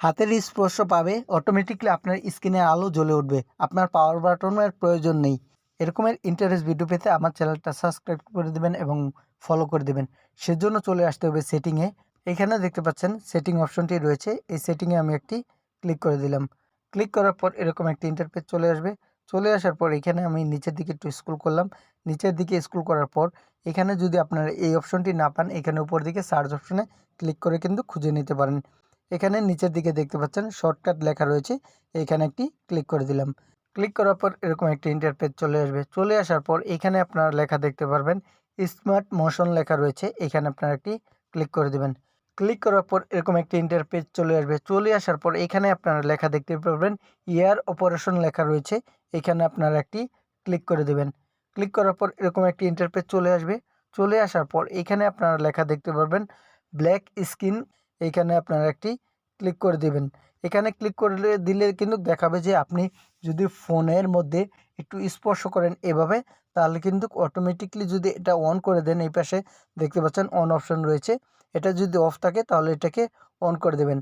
হাতের স্পর্শ পাবে, অটোমেটিকলি আপনার স্ক্রিনে আলো জ্বলে উঠবে, আপনার পাওয়ার বাটনের প্রয়োজন নেই। এরকমের ইন্টারেস্ট ভিডিও পেতে আমার চ্যানেলটা সাবস্ক্রাইব করে দেবেন এবং ফলো করে দেবেন। সেজন্য চলে আসতে হবে সেটিংয়ে। এখানে দেখতে পাচ্ছেন সেটিং অপশনটি রয়েছে, এই সেটিংয়ে আমি একটি ক্লিক করে দিলাম। ক্লিক করার পর এরকম একটি ইন্টারফেস চলে আসবে। চলে আসার পর এখানে আমি নিচের দিকে একটু স্ক্রল করলাম। নিচের দিকে স্ক্রল করার পর এখানে যদি আপনারা এই অপশনটি না পান, এখানে উপর দিকে সার্চ অপশনে ক্লিক করে কিন্তু খুঁজে নিতে পারেন। এখানে নিচের দিকে দেখতে পাচ্ছেন শর্টকাট লেখা রয়েছে, এখানে একটি ক্লিক করে দিলাম। ক্লিক করার পর এরকম একটি ইন্টারফেস চলে আসবে। চলে আসার পর এখানে আপনারা লেখা দেখতে পারবেন, স্মার্ট মোশন লেখা রয়েছে, এখানে আপনারা একটি ক্লিক করে দেবেন। ক্লিক করার পর এরকম একটি ইন্টারফেস চলে আসবে। চলে আসার পর এখানে আপনারা লেখা দেখতে পারবেন, ইয়ার অপারেশন লেখা রয়েছে, এখানে আপনারা একটি ক্লিক করে দেবেন। ক্লিক করার পর এরকম একটি ইন্টারফেস চলে আসবে। চলে আসার পর এখানে আপনারা লেখা দেখতে পারবেন, ব্ল্যাক স্ক্রিন, এইখানে আপনারা একটি ক্লিক করে দিবেন। এখানে ক্লিক করলে দিলে কিন্তু দেখাবে যে আপনি যদি ফোনের মধ্যে একটু স্পর্শ করেন এভাবে, তাহলে কিন্তু অটোমেটিকলি যদি এটা অন করে দেন, এই পাশে দেখতে পাচ্ছেন অন অপশন রয়েছে, এটা যদি অফ থাকে তাহলে এটাকে অন করে দেবেন।